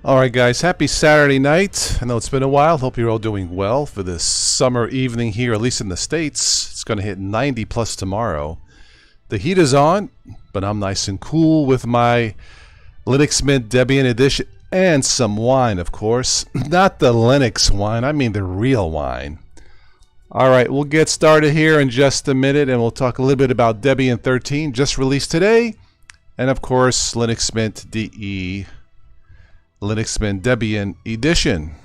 Alright guys, happy Saturday night. I know it's been a while. Hope you're all doing well for this summer evening here, at least in the States. It's going to hit 90 plus tomorrow. The heat is on, but I'm nice and cool with my Linux Mint Debian edition and some wine, of course. Not the Linux wine, I mean the real wine. Alright, we'll get started here in just a minute and we'll talk a little bit about Debian 13, just released today. And of course, Linux Mint DE. Linux Mint Debian edition.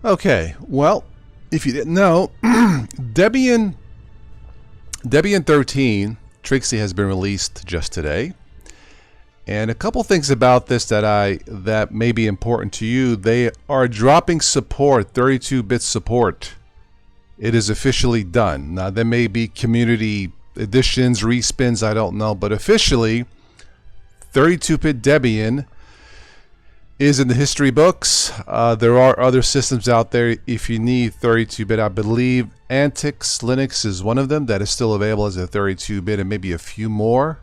Okay, well, if you didn't know, Debian 13 Trixie has been released just today. And a couple things about this that may be important to you. They are dropping support, 32-bit support. It is officially done. Now there may be community editions, respins, I don't know, but officially 32-bit Debian is in the history books. There are other systems out there if you need 32-bit. I believe Antix Linux is one of them that is still available as a 32-bit, and maybe a few more.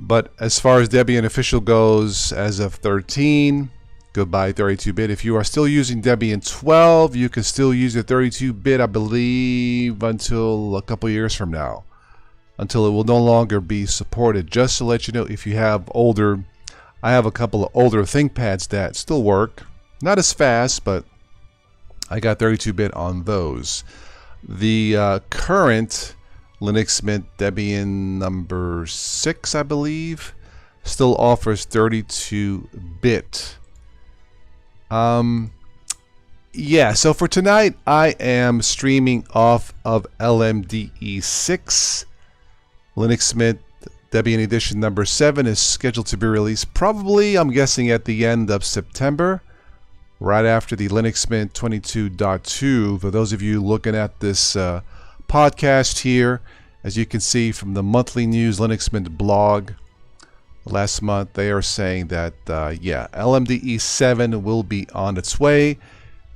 But as far as Debian official goes, as of 13, goodbye 32-bit. If you are still using Debian 12, you can still use a 32-bit, I believe, until a couple years from now, until it will no longer be supported. Just to let you know, if you have older, I have a couple of older ThinkPads that still work. Not as fast, but I got 32-bit on those. The current Linux Mint Debian number 6, I believe, still offers 32-bit. Yeah, so for tonight, I am streaming off of LMDE 6. Linux Mint Debian edition number 7 is scheduled to be released probably, I'm guessing, at the end of September, right after the Linux Mint 22.2. For those of you looking at this podcast here, as you can see from the monthly news Linux Mint blog last month, they are saying that, yeah, LMDE 7 will be on its way,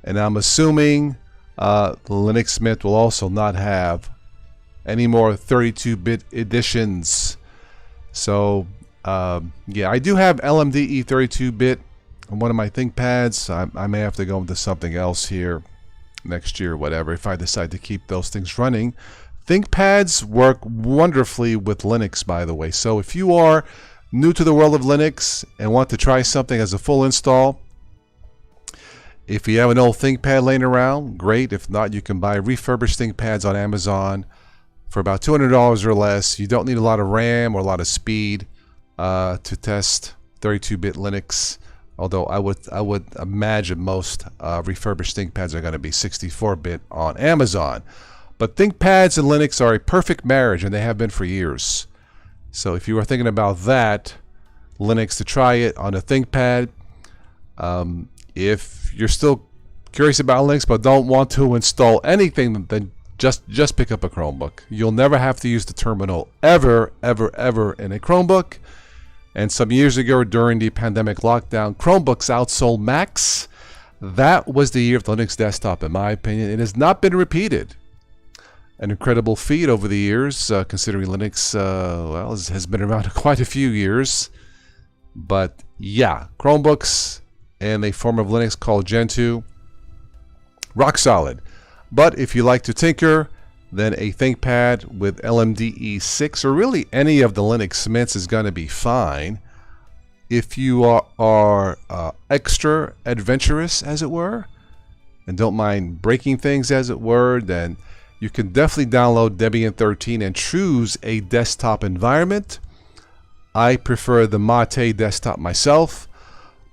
and I'm assuming the Linux Mint will also not have any more 32-bit editions. So, yeah, I do have LMDE 32-bit on one of my ThinkPads. I may have to go into something else here next year, whatever, if I decide to keep those things running. ThinkPads work wonderfully with Linux, by the way. So if you are new to the world of Linux and want to try something as a full install, if you have an old ThinkPad laying around, great. If not, you can buy refurbished ThinkPads on Amazon for about $200 or less. You don't need a lot of RAM or a lot of speed to test 32-bit Linux. Although I would imagine most refurbished ThinkPads are going to be 64-bit on Amazon. But ThinkPads and Linux are a perfect marriage, and they have been for years. So if you are thinking about that, Linux, to try it on a ThinkPad, if you're still curious about Linux but don't want to install anything, then just pick up a Chromebook. You'll never have to use the terminal ever in a Chromebook. And some years ago, during the pandemic lockdown, Chromebooks outsold Macs. That was the year of the Linux desktop, in my opinion. It has not been repeated. An incredible feat over the years, considering Linux well, has been around quite a few years. But yeah, Chromebooks and a form of Linux called Gentoo, rock solid. But if you like to tinker, then a ThinkPad with LMDE 6, or really any of the Linux Mints, is going to be fine. If you are extra adventurous, as it were, and don't mind breaking things, as it were, then you can definitely download Debian 13 and choose a desktop environment. I prefer the Mate desktop myself.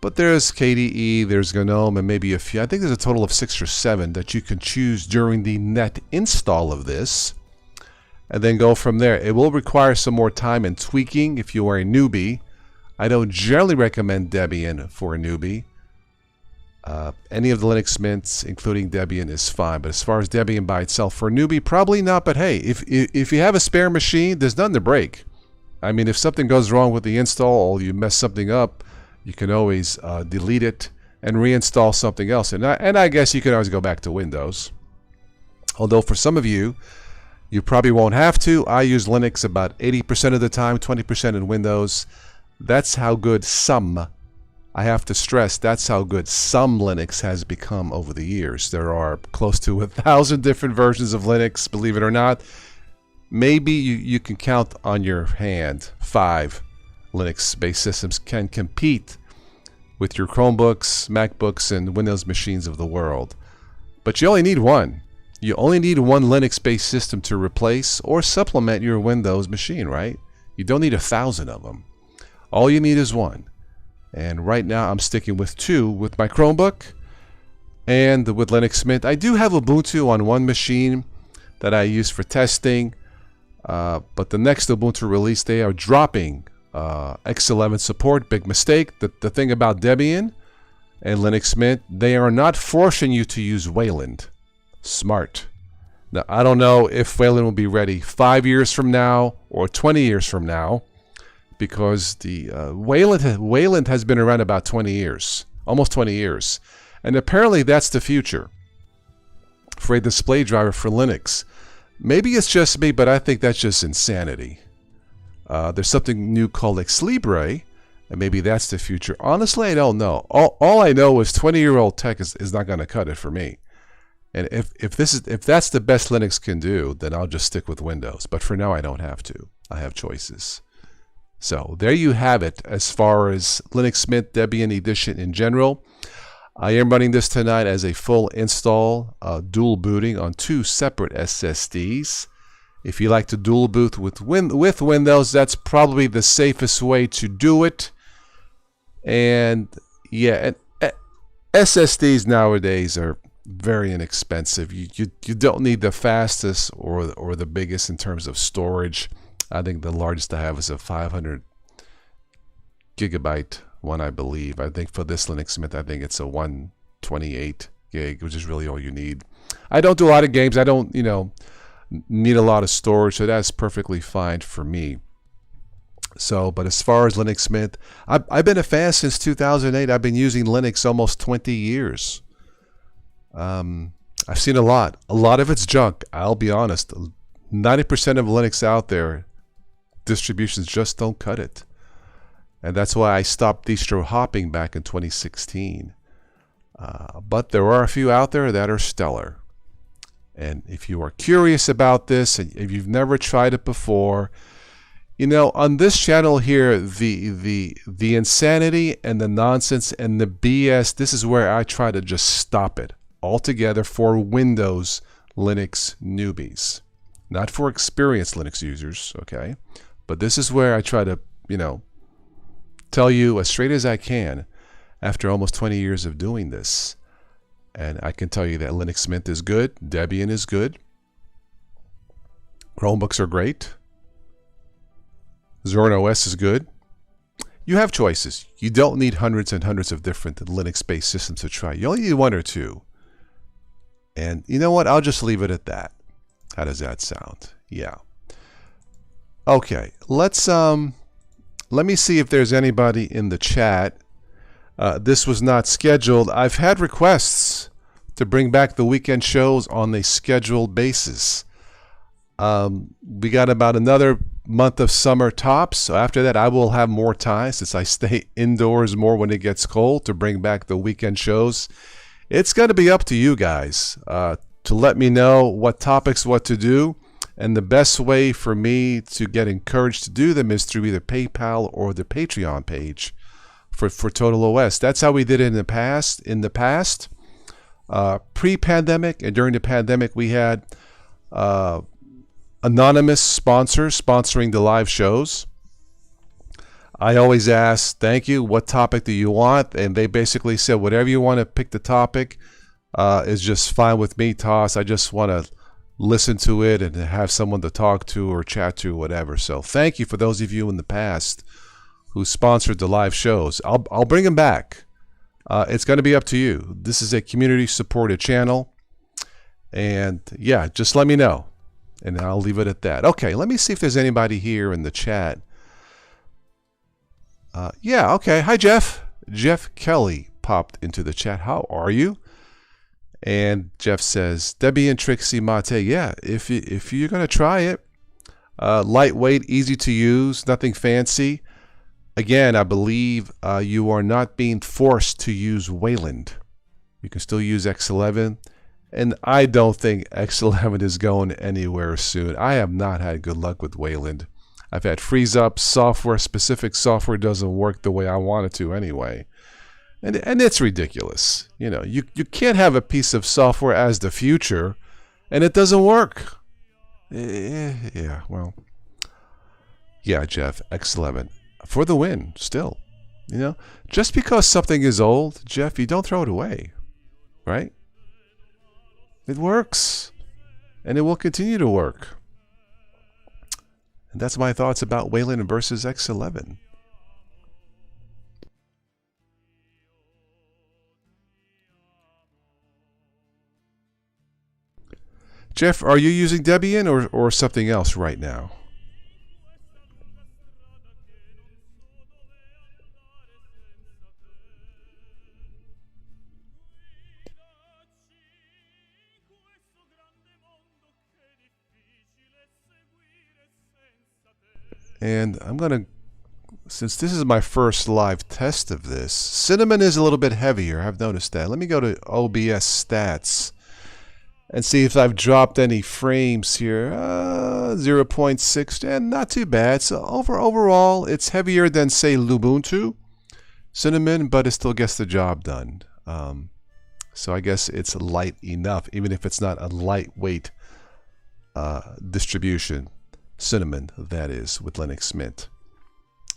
But there's KDE, there's GNOME, and maybe a few. I think there's a total of 6 or 7 that you can choose during the net install of this, and then go from there. It will require some more time and tweaking if you are a newbie. I don't generally recommend Debian for a newbie. Any of the Linux mints, including Debian, is fine. But as far as Debian by itself for a newbie, probably not. But hey, if you have a spare machine, there's nothing to break. I mean, if something goes wrong with the install or you mess something up, you can always delete it and reinstall something else. And I guess you can always go back to Windows. Although for some of you, you probably won't have to. I use Linux about 80% of the time, 20% in Windows. That's how good I have to stress, that's how good some Linux has become over the years. There are close to 1,000 different versions of Linux, believe it or not. Maybe you can count on your hand 5 Linux-based systems can compete with your Chromebooks, MacBooks, and Windows machines of the world. But you only need one. You only need one Linux-based system to replace or supplement your Windows machine, right? You don't need 1,000 of them. All you need is one. And right now I'm sticking with 2 with my Chromebook and with Linux Mint. I do have Ubuntu on one machine that I use for testing, but the next Ubuntu release, they are dropping X11 support. Big mistake. The thing about Debian and Linux Mint, they are not forcing you to use Wayland. Smart. Now, I don't know if Wayland will be ready 5 years from now or 20 years from now, because the Wayland has been around about 20 years, almost 20 years. And apparently that's the future for a display driver for Linux. Maybe it's just me, but I think that's just insanity. There's something new called Ex Libre, and maybe that's the future. Honestly, I don't know. All I know is 20-year-old tech is not going to cut it for me. And if that's the best Linux can do, then I'll just stick with Windows. But for now, I don't have to. I have choices. So there you have it as far as Linux Mint Debian Edition in general. I am running this tonight as a full install, dual booting on 2 separate SSDs. If you like to dual boot with Windows, that's probably the safest way to do it. And yeah, SSDs nowadays are very inexpensive. You don't need the fastest or the biggest in terms of storage. I think the largest I have is a 500 gigabyte one, I believe. I think for this Linux Mint, I think it's a 128 gig, which is really all you need. I don't do a lot of games. I don't, need a lot of storage, so that's perfectly fine for me. So, but as far as Linux Mint, I've been a fan since 2008. I've been using Linux almost 20 years. I've seen a lot. A lot of it's junk. I'll be honest. 90% of Linux out there, distributions just don't cut it. And that's why I stopped distro hopping back in 2016. But there are a few out there that are stellar. And if you are curious about this, and if you've never tried it before, on this channel here, the insanity and the nonsense and the BS, this is where I try to just stop it altogether for Windows Linux newbies. Not for experienced Linux users, okay? But this is where I try to, tell you as straight as I can after almost 20 years of doing this. And I can tell you that Linux Mint is good, Debian is good, Chromebooks are great, Zorin OS is good. You have choices. You don't need hundreds and hundreds of different Linux-based systems to try. You only need 1 or 2. And you know what? I'll just leave it at that. How does that sound? Yeah. Okay, let me see if there's anybody in the chat. This was not scheduled. I've had requests to bring back the weekend shows on a scheduled basis. We got about another month of summer tops. So after that, I will have more time, since I stay indoors more when it gets cold, to bring back the weekend shows. It's going to be up to you guys to let me know what topics, what to do. And the best way for me to get encouraged to do them is through either PayPal or the Patreon page for Total OS. That's how we did it in the past. Pre-pandemic and during the pandemic, we had anonymous sponsors sponsoring the live shows. I always ask, thank you, what topic do you want? And they basically said, whatever you want to pick the topic is just fine with me, Toss. I just want to listen to it and have someone to talk to or chat to, whatever. So thank you for those of you in the past who sponsored the live shows. I'll bring him back. It's going to be up to you. This is a community-supported channel. And yeah, just let me know. And I'll leave it at that. Okay, let me see if there's anybody here in the chat. Yeah, okay. Hi, Jeff. Jeff Kelly popped into the chat. How are you? And Jeff says, Debian Trixie Mate. Yeah, if you're going to try it, lightweight, easy to use, nothing fancy. Again, I believe you are not being forced to use Wayland. You can still use X11. And I don't think X11 is going anywhere soon. I have not had good luck with Wayland. I've had freeze-up software. Specific software doesn't work the way I want it to anyway. And it's ridiculous. You know, you can't have a piece of software as the future and it doesn't work. Yeah, well. Yeah, Jeff, X11. For the win, still. You know, just because something is old, Jeff, you don't throw it away. Right? It works. And it will continue to work. And that's my thoughts about Wayland versus X11. Jeff, are you using Debian or something else right now? And I'm going to, since this is my first live test of this, Cinnamon is a little bit heavier. I've noticed that. Let me go to OBS stats and see if I've dropped any frames here. 0.6, and not too bad. So overall, it's heavier than, say, Lubuntu Cinnamon, but it still gets the job done. So I guess it's light enough, even if it's not a lightweight distribution. Cinnamon, that is, with Linux Mint.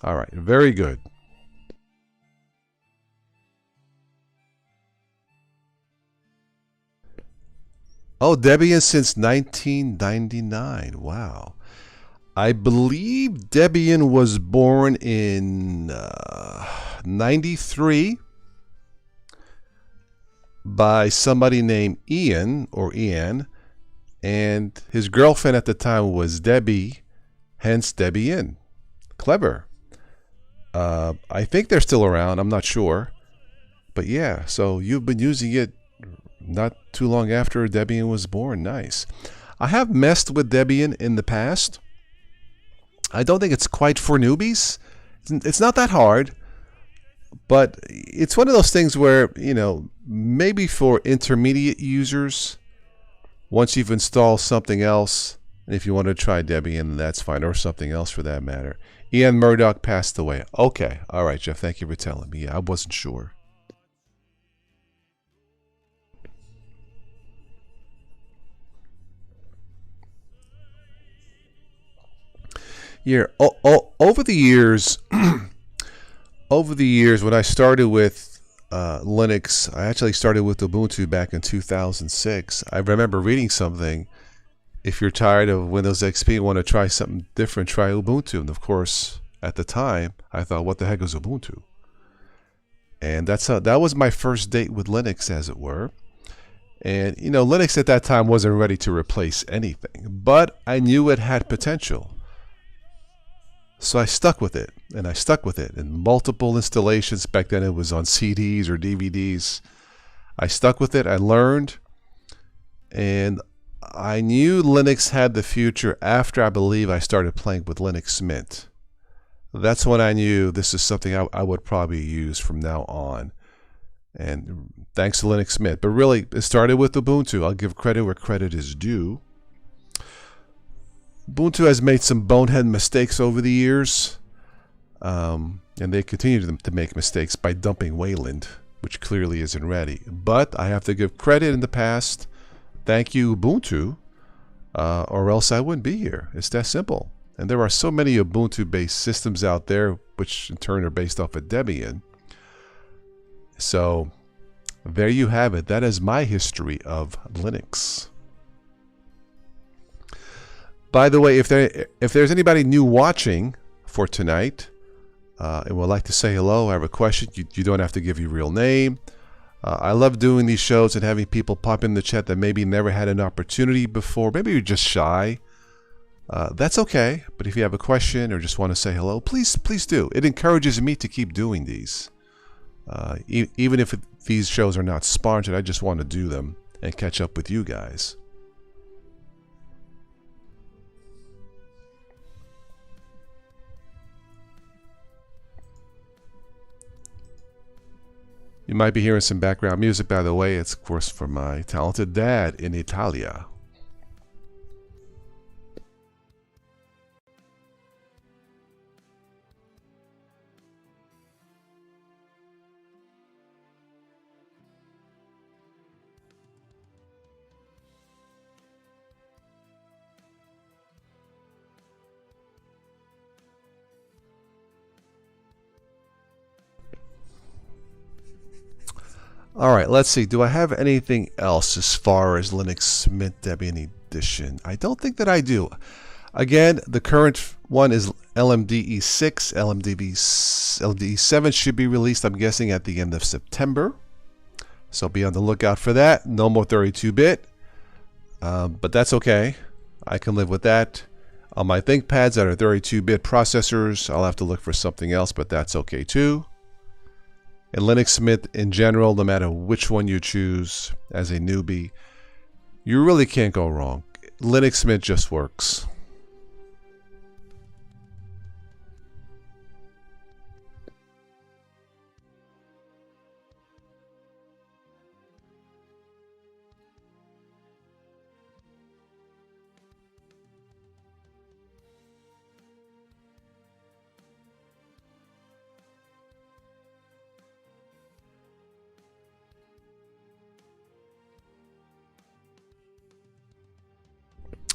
All right, very good. Oh, Debian since 1999. Wow. I believe Debian was born in 93 by somebody named Ian, and his girlfriend at the time was Debbie, hence Debian. Clever. I think they're still around. I'm not sure. But yeah, so you've been using it not too long after Debian was born. Nice. I have messed with Debian in the past. I don't think it's quite for newbies. It's not that hard. But it's one of those things where, you know, maybe for intermediate users, once you've installed something else, and if you want to try Debian, that's fine, or something else for that matter. Ian Murdoch passed away. Okay. All right, Jeff. Thank you for telling me. Yeah, I wasn't sure. Yeah. Over the years, when I started with Linux, I actually started with Ubuntu back in 2006. I remember reading something. If you're tired of Windows XP and want to try something different, try Ubuntu. And of course, at the time, I thought, what the heck is Ubuntu? And that was my first date with Linux, as it were. And, you know, Linux at that time wasn't ready to replace anything. But I knew it had potential. So I stuck with it. And I stuck with it in multiple installations. Back then it was on CDs or DVDs. I stuck with it. I learned. And I knew Linux had the future after, I believe, I started playing with Linux Mint. That's when I knew this is something I would probably use from now on. And thanks to Linux Mint. But really, it started with Ubuntu. I'll give credit where credit is due. Ubuntu has made some bonehead mistakes over the years. And they continue to make mistakes by dumping Wayland, which clearly isn't ready. But I have to give credit in the past. Thank you, Ubuntu, or else I wouldn't be here. It's that simple. And there are so many Ubuntu-based systems out there, which in turn are based off of Debian. So there you have it. That is my history of Linux. By the way, if there's anybody new watching for tonight, and would like to say hello, I have a question, you don't have to give your real name. I love doing these shows and having people pop in the chat that maybe never had an opportunity before. Maybe you're just shy. That's okay. But if you have a question or just want to say hello, please do. It encourages me to keep doing these. Even if these shows are not sponsored, I just want to do them and catch up with you guys. You might be hearing some background music, by the way. It's, of course, for my talented dad in Italia. Alright, let's see. Do I have anything else as far as Linux Mint Debian Edition? I don't think that I do. Again, the current one is LMDE 6. LMDE 7 should be released, I'm guessing, at the end of September. So be on the lookout for that. No more 32-bit. But that's okay. I can live with that. On my ThinkPads that are 32-bit processors, I'll have to look for something else, but that's okay too. And Linux Mint in general, no matter which one you choose as a newbie, you really can't go wrong. Linux Mint just works.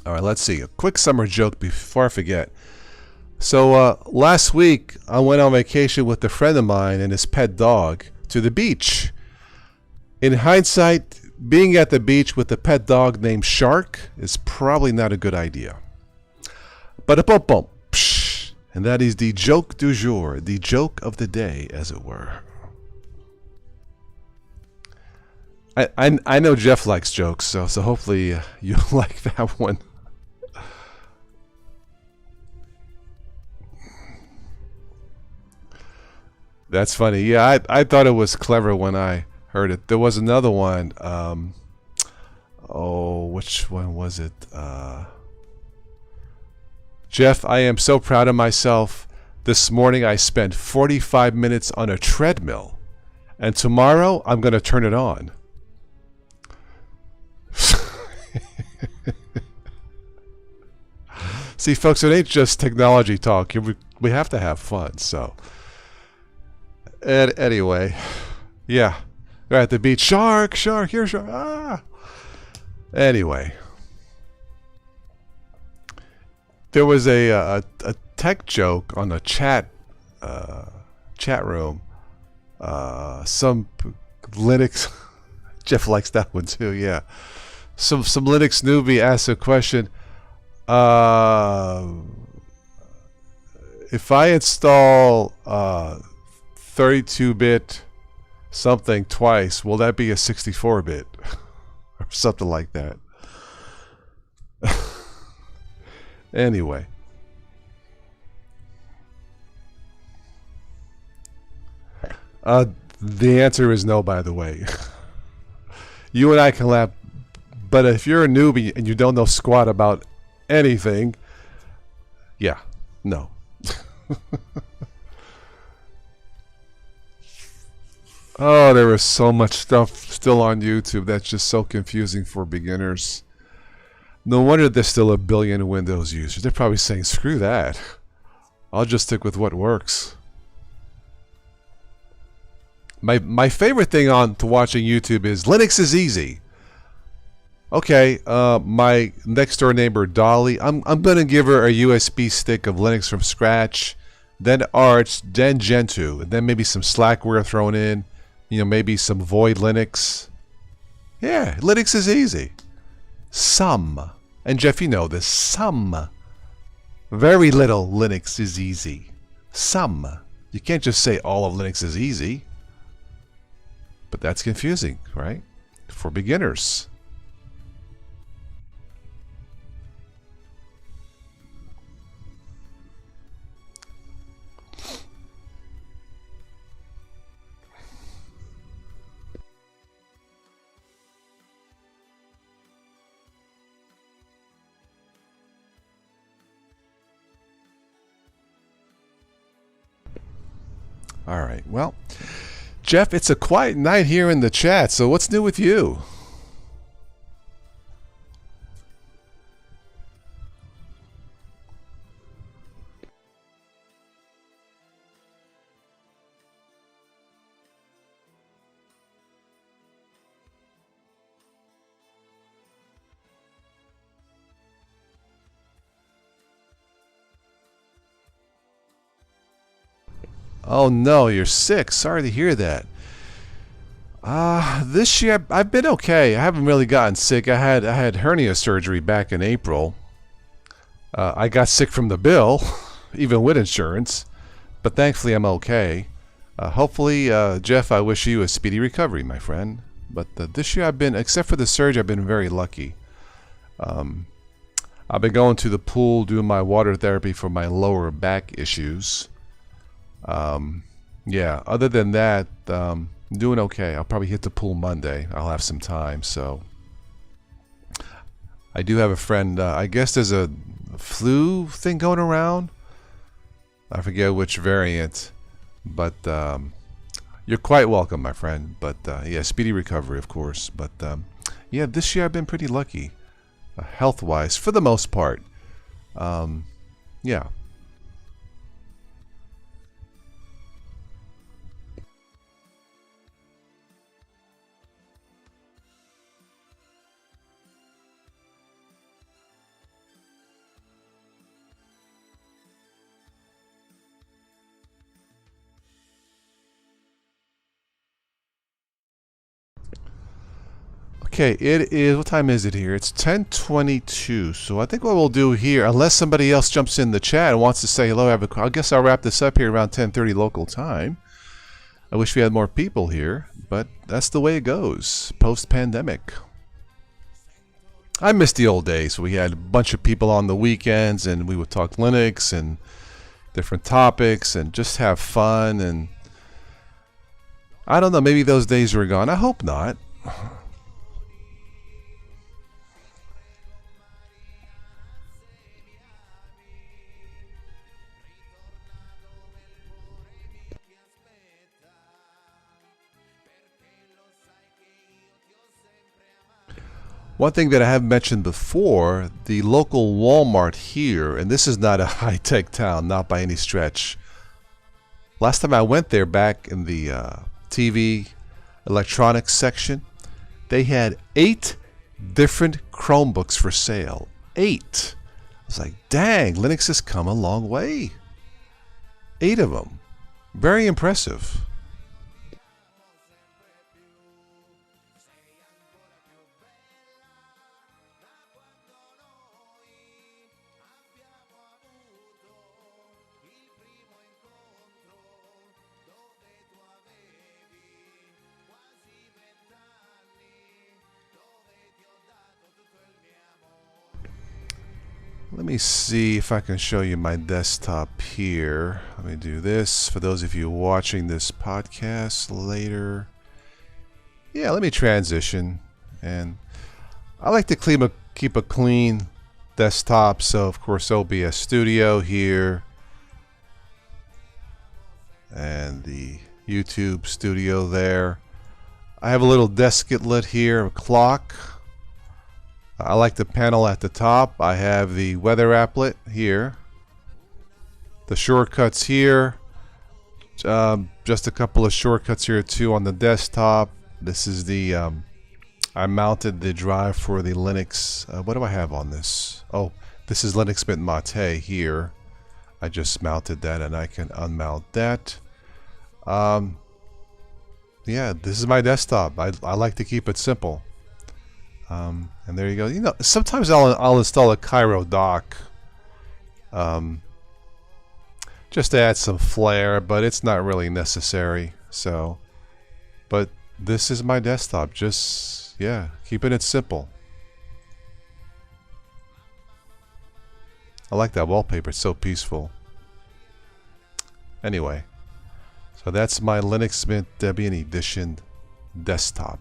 All right, let's see. A quick summer joke before I forget. So last week, I went on vacation with a friend of mine and his pet dog to the beach. In hindsight, being at the beach with a pet dog named Shark is probably not a good idea. But a bump bump. And that is the joke du jour, the joke of the day, as it were. I know Jeff likes jokes, so hopefully you'll like that one. That's funny. Yeah, I thought it was clever when I heard it. There was another one. Oh, which one was it? Jeff, I am so proud of myself. This morning I spent 45 minutes on a treadmill. And tomorrow I'm going to turn it on. See, folks, it ain't just technology talk. We have to have fun, so... And anyway, yeah, we're at the beach. Shark, here, shark. Ah. Anyway, there was a tech joke on a chat room. Some Linux. Jeff likes that one too. Yeah, some Linux newbie asked a question. If I install 32-bit something twice, will that be a 64-bit? Or something like that. Anyway. The answer is no, by the way. You and I can laugh, but if you're a newbie and you don't know squat about anything, yeah, no. Oh, there is so much stuff still on YouTube that's just so confusing for beginners. No wonder there's still a billion Windows users. They're probably saying, screw that. I'll just stick with what works. My favorite thing to watching YouTube is Linux is easy. Okay, my next door neighbor Dolly, I'm gonna give her a USB stick of Linux from scratch, then Arch, then Gentoo, and then maybe some Slackware thrown in. You know, maybe some Void Linux. Yeah, Linux is easy. Some. And Jeff, you know this. Some. Very little Linux is easy. Some. You can't just say all of Linux is easy. But that's confusing, right? For beginners. All right, well, Jeff, it's a quiet night here in the chat, so what's new with you? Oh no, you're sick. Sorry to hear that. This year I've been okay. I haven't really gotten sick. I had hernia surgery back in April. I got sick from the bill, even with insurance, but thankfully I'm okay. Hopefully, Jeff, I wish you a speedy recovery, my friend. But this year I've been, except for the surgery, I've been very lucky. I've been going to the pool doing my water therapy for my lower back issues. Yeah, other than that, doing okay. I'll probably hit the pool Monday. I'll have some time, so. I do have a friend, I guess there's a flu thing going around. I forget which variant, but you're quite welcome, my friend. But yeah, speedy recovery, of course. But yeah, this year I've been pretty lucky, health-wise, for the most part. Yeah. Okay, it is, what time is it here? It's 10:22. So I think what we'll do here, unless somebody else jumps in the chat and wants to say hello, I guess I'll wrap this up here around 10:30 local time. I wish we had more people here, but that's the way it goes, post-pandemic. I miss the old days. We had a bunch of people on the weekends and we would talk Linux and different topics and just have fun. And I don't know, maybe those days are gone. I hope not. One thing that I have mentioned before, the local Walmart here, and this is not a high-tech town, not by any stretch. Last time I went there back in the TV electronics section, they had 8 different Chromebooks for sale. 8. I was like, dang, Linux has come a long way. 8 of them. Very impressive. Let me see if I can show you my desktop here. Let me do this for those of you watching this podcast later. Yeah, let me transition. And I like to keep a clean desktop, so of course there'll be a studio here and the YouTube studio there. I have a little desklet here, a clock. I like the panel at the top. I have the weather applet here. The shortcuts here. Just a couple of shortcuts here too on the desktop. This is the, I mounted the drive for the Linux. What do I have on this? Oh, this is Linux Mint Mate here. I just mounted that and I can unmount that. Yeah, this is my desktop. I like to keep it simple. And there you go. You know, sometimes I'll install a Cairo dock just to add some flair, but it's not really necessary. So, but this is my desktop. Just, yeah, keeping it simple. I like that wallpaper. It's so peaceful. Anyway, so that's my Linux Mint Debian Edition desktop.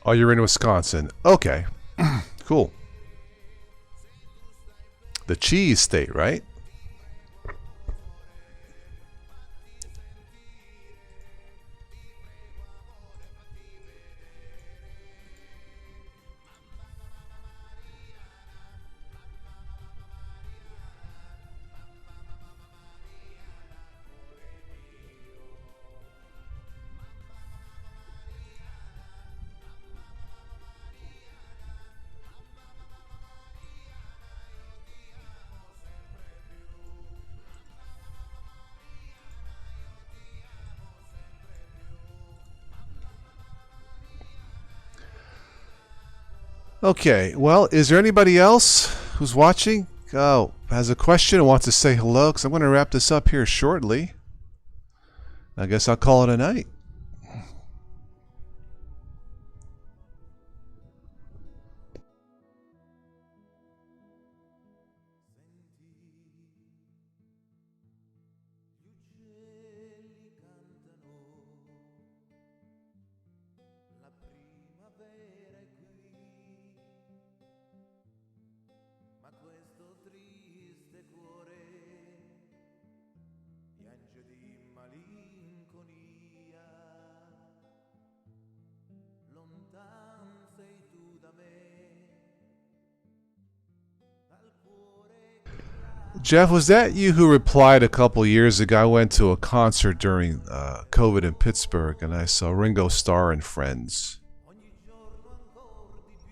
Oh, you're in Wisconsin. Okay. Cool. The cheese state, right? Okay, well, is there anybody else who's watching? Oh, has a question and wants to say hello? Because I'm going to wrap this up here shortly. I guess I'll call it a night. Jeff, was that you who replied a couple years ago? I went to a concert during COVID in Pittsburgh, and I saw Ringo Starr and Friends.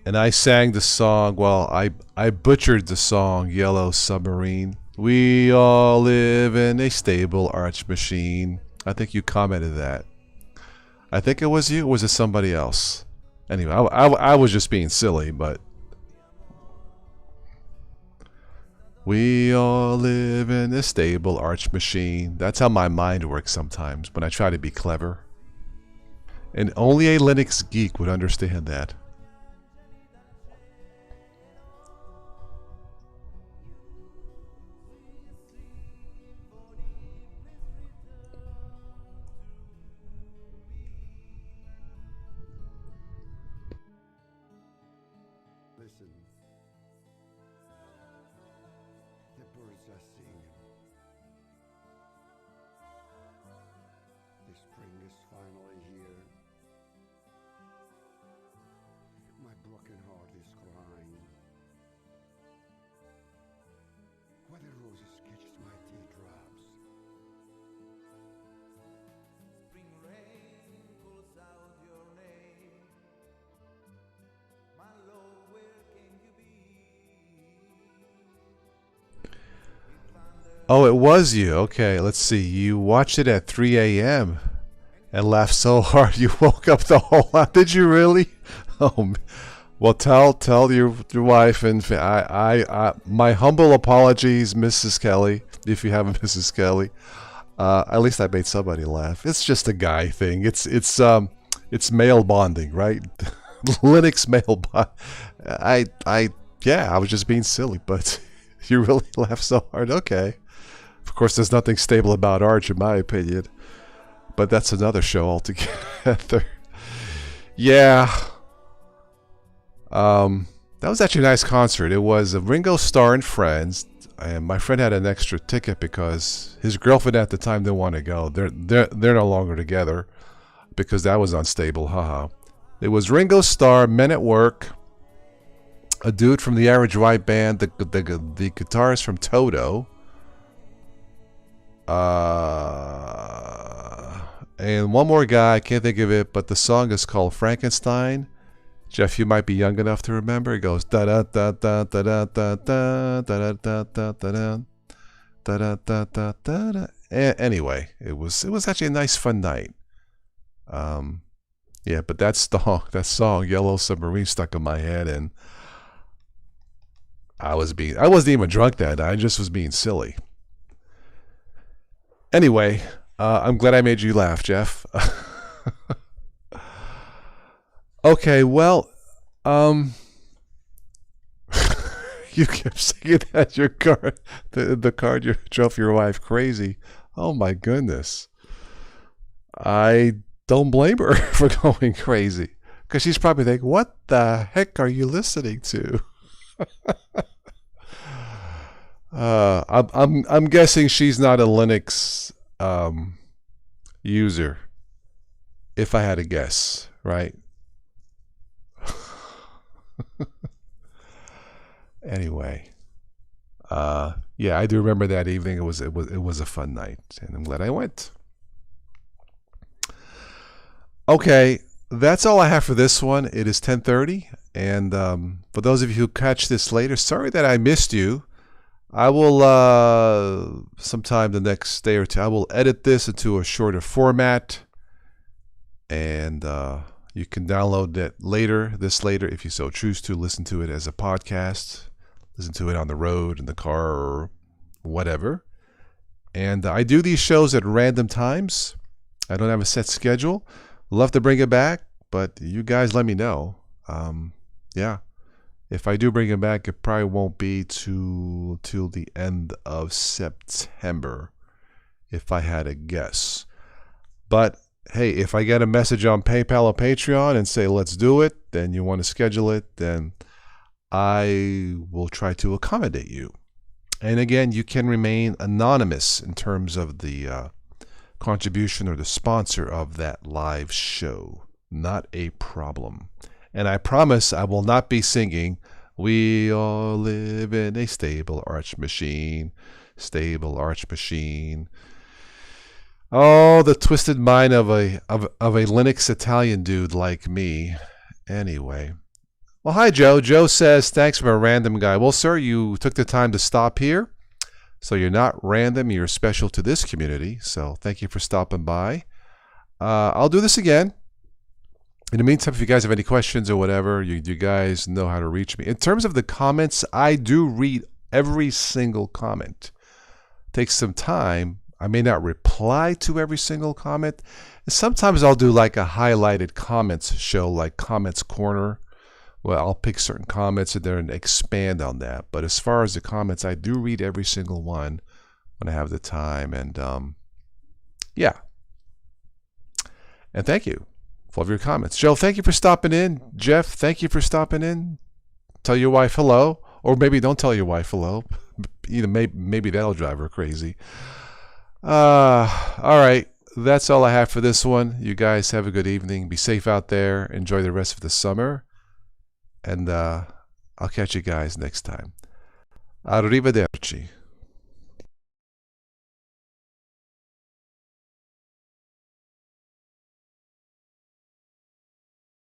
And I sang the song, well, I butchered the song, Yellow Submarine. We all live in a stable arch machine. I think you commented that. I think it was you, or was it somebody else? Anyway, I was just being silly, but... We all live in a stable arch machine. That's how my mind works sometimes when I try to be clever. And only a Linux geek would understand that. Listen. The birds are singing. The spring is finally here. My broken heart is crying. Why the roses catches my teardrops. Spring rain calls out your name. My love, where can you be? Oh, it was you. Okay, let's see. You watched it at 3 a.m. and laughed so hard you woke up the whole lot. Did you really? Oh, well, tell your wife and my humble apologies, Mrs. Kelly, if you have a Mrs. Kelly. At least I made somebody laugh. It's just a guy thing. It's male bonding, right? Linux male bond. Yeah, I was just being silly, but you really laughed so hard. Okay. Of course, there's nothing stable about Arch, in my opinion. But that's another show altogether. Yeah. That was actually a nice concert. It was a Ringo Starr and Friends. And my friend had an extra ticket because his girlfriend at the time didn't want to go. They're no longer together because that was unstable. Haha. It was Ringo Starr, Men at Work, a dude from the Average White Band, the guitarist from Toto, and one more guy. I can't think of it, but the song is called Frankenstein. Jeff, you might be young enough to remember. It goes da da da da da da da da da da da da da da da da da da. Anyway, it was actually a nice, fun night. Yeah, but that song, Yellow Submarine, stuck in my head, and I wasn't even drunk that night. I just was being silly. Anyway, I'm glad I made you laugh, Jeff. Okay, well, you kept saying that your car, the car you drove your wife crazy. Oh my goodness. I don't blame her for going crazy, because she's probably thinking, "What the heck are you listening to?" I'm guessing she's not a Linux user. If I had to guess, right? Anyway, yeah, I do remember that evening. It was a fun night, and I'm glad I went. Okay, that's all I have for this one. It is 10:30, and for those of you who catch this later, sorry that I missed you. I will sometime the next day or two, I will edit this into a shorter format, and you can download it later if you so choose to, listen to it as a podcast, listen to it on the road, in the car, or whatever. And I do these shows at random times. I don't have a set schedule. Love to bring it back, but you guys let me know. Yeah, if I do bring it back, it probably won't be till the end of September, if I had to guess. But hey, if I get a message on PayPal or Patreon and say let's do it, then you want to schedule it, then I will try to accommodate you. And again, you can remain anonymous in terms of the contribution or the sponsor of that live show. Not a problem. And I promise I will not be singing "We all live in a stable arch machine, stable arch machine." Oh, the twisted mind of a Linux Italian dude like me. Anyway. Well, hi, Joe. Joe says, thanks from a random guy. Well, sir, you took the time to stop here. So you're not random. You're special to this community. So thank you for stopping by. I'll do this again. In the meantime, if you guys have any questions or whatever, you guys know how to reach me. In terms of the comments, I do read every single comment. It takes some time. I may not reply to every single comment. And sometimes I'll do like a highlighted comments show, like Comments Corner. Well, I'll pick certain comments and then expand on that. But as far as the comments, I do read every single one when I have the time. And yeah. And thank you for all of your comments. Joe, thank you for stopping in. Jeff, thank you for stopping in. Tell your wife hello. Or maybe don't tell your wife hello. Maybe that'll drive her crazy. All right. That's all I have for this one. You guys have a good evening. Be safe out there. Enjoy the rest of the summer. And I'll catch you guys next time. Arrivederci.